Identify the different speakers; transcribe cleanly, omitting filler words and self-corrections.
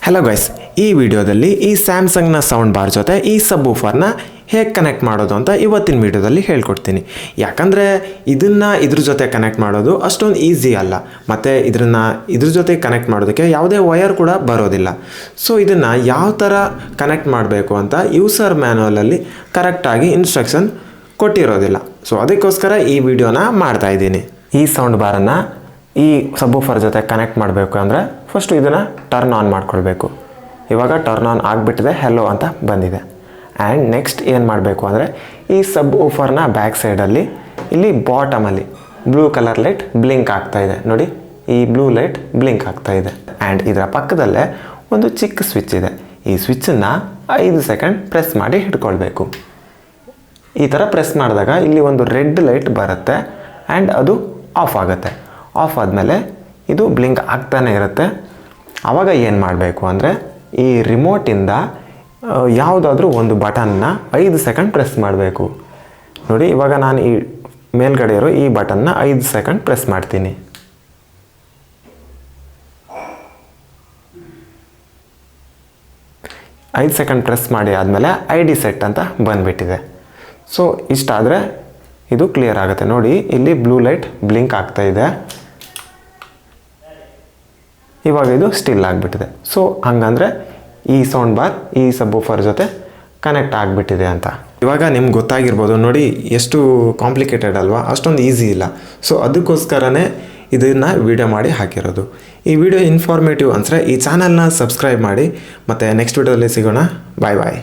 Speaker 1: Hello guys, ಈ ವಿಡಿಯೋದಲ್ಲಿ ಈ ಸ್ಯಾಮ್ಸಂಗ್ನ ಸೌಂಡ್ ಬಾರ್ ಜೊತೆ ಈ ಸಬ್ ವೂಫರ್ನ ಹೇಗೆ ಕನೆಕ್ಟ್ ಮಾಡೋದು ಅಂತ ಇವತ್ತಿನ ವಿಡಿಯೋದಲ್ಲಿ ಹೇಳ್ಕೊಡ್ತೀನಿ. ಯಾಕಂದರೆ ಇದ್ರ ಜೊತೆ ಕನೆಕ್ಟ್ ಮಾಡೋದು ಅಷ್ಟೊಂದು ಈಸಿ ಅಲ್ಲ, ಮತ್ತು ಇದ್ರ ಜೊತೆ ಕನೆಕ್ಟ್ ಮಾಡೋದಕ್ಕೆ ಯಾವುದೇ ವಯರ್ ಕೂಡ ಬರೋದಿಲ್ಲ. ಸೊ ಇದನ್ನು ಯಾವ ಥರ ಕನೆಕ್ಟ್ ಮಾಡಬೇಕು ಅಂತ ಯೂಸರ್ ಮ್ಯಾನ್ಯುವಲಲ್ಲಿ ಕರೆಕ್ಟಾಗಿ ಇನ್ಸ್ಟ್ರಕ್ಷನ್ ಕೊಟ್ಟಿರೋದಿಲ್ಲ. ಸೊ ಅದಕ್ಕೋಸ್ಕರ ಈ ವಿಡಿಯೋನ ಮಾಡ್ತಾಯಿದ್ದೀನಿ. ಈ ಸೌಂಡ್ ಬಾರನ್ನು ಈ ಸಬ್ ವೂಫರ್ ಜೊತೆ ಕನೆಕ್ಟ್ ಮಾಡಬೇಕು ಅಂದರೆ ಫಸ್ಟು ಇದನ್ನು ಟರ್ನ್ ಆನ್ ಮಾಡ್ಕೊಳ್ಬೇಕು. ಇವಾಗ ಟರ್ನ್ ಆನ್ ಆಗಿಬಿಟ್ಟಿದೆ, ಹೆಲೋ ಅಂತ ಬಂದಿದೆ. ಆ್ಯಂಡ್ ನೆಕ್ಸ್ಟ್ ಏನು ಮಾಡಬೇಕು ಅಂದರೆ ಈ ಸಬ್ ವೂಫರ್ನ ಬ್ಯಾಕ್ ಸೈಡಲ್ಲಿ ಇಲ್ಲಿ ಬಾಟಮಲ್ಲಿ ಬ್ಲೂ ಕಲರ್ ಲೈಟ್ ಬ್ಲಿಂಕ್ ಆಗ್ತಾಯಿದೆ ನೋಡಿ, ಈ ಬ್ಲೂ ಲೈಟ್ ಬ್ಲಿಂಕ್ ಆಗ್ತಾಯಿದೆ. ಆ್ಯಂಡ್ ಇದರ ಪಕ್ಕದಲ್ಲೇ ಒಂದು ಚಿಕ್ಕ ಸ್ವಿಚ್ ಇದೆ. ಈ ಸ್ವಿಚ್ಚನ್ನು 5 ಸೆಕೆಂಡ್ ಪ್ರೆಸ್ ಮಾಡಿ ಹಿಡ್ಕೊಳ್ಬೇಕು. ಈ ಥರ ಪ್ರೆಸ್ ಮಾಡಿದಾಗ ಇಲ್ಲಿ ಒಂದು ರೆಡ್ ಲೈಟ್ ಬರುತ್ತೆ ಆ್ಯಂಡ್ ಅದು ಆಫ್ ಆಗುತ್ತೆ. ಆಫ್ ಆದಮೇಲೆ ಇದು ಬ್ಲಿಂಕ್ ಆಗ್ತಾನೆ ಇರುತ್ತೆ. ಆವಾಗ ಏನು ಮಾಡಬೇಕು ಅಂದರೆ ಈ ರಿಮೋಟಿಂದ ಯಾವುದಾದ್ರೂ ಒಂದು ಬಟನ್ನ 5 ಸೆಕೆಂಡ್ ಪ್ರೆಸ್ ಮಾಡಬೇಕು. ನೋಡಿ, ಇವಾಗ ನಾನು ಈ ಮೇಲ್ಗಡೆ ಇರೋ ಈ ಬಟನ್ನ 5 ಸೆಕೆಂಡ್ ಪ್ರೆಸ್ ಮಾಡ್ತೀನಿ. ಐದು ಸೆಕೆಂಡ್ ಪ್ರೆಸ್ ಮಾಡಿ ಆದಮೇಲೆ ID ಸೆಟ್ ಅಂತ ಬಂದುಬಿಟ್ಟಿದೆ. ಸೊ ಇಷ್ಟಾದರೆ ಇದು ಕ್ಲಿಯರ್ ಆಗುತ್ತೆ. ನೋಡಿ, ಇಲ್ಲಿ ಬ್ಲೂ ಲೈಟ್ ಬ್ಲಿಂಕ್ ಆಗ್ತಾ ಇದೆ. ಇವಾಗ ಇದು ಸ್ಟಿಲ್ ಆಗಿಬಿಟ್ಟಿದೆ. ಸೊ ಹಂಗಂದರೆ ಈ ಸೌಂಡ್ ಬಾರ್ ಈ ಸಬ್ ವೂಫರ್ ಜೊತೆ ಕನೆಕ್ಟ್ ಆಗಿಬಿಟ್ಟಿದೆ ಅಂತ. ಇವಾಗ ನಿಮ್ಗೆ ಗೊತ್ತಾಗಿರ್ಬೋದು ನೋಡಿ, ಎಷ್ಟು ಕಾಂಪ್ಲಿಕೇಟೆಡ್ ಅಲ್ವಾ, ಅಷ್ಟೊಂದು ಈಸಿ ಇಲ್ಲ. ಸೊ ಅದಕ್ಕೋಸ್ಕರನೇ ಇದನ್ನು ವಿಡಿಯೋ ಮಾಡಿ ಹಾಕಿರೋದು. ಈ ವಿಡಿಯೋ ಇನ್ಫಾರ್ಮೇಟಿವ್ ಅಂದರೆ ಈ ಚಾನಲ್ನ ಸಬ್ಸ್ಕ್ರೈಬ್ ಮಾಡಿ. ಮತ್ತು ನೆಕ್ಸ್ಟ್ ವಿಡಿಯೋದಲ್ಲಿ ಸಿಗೋಣ. ಬಾಯ್ ಬಾಯ್.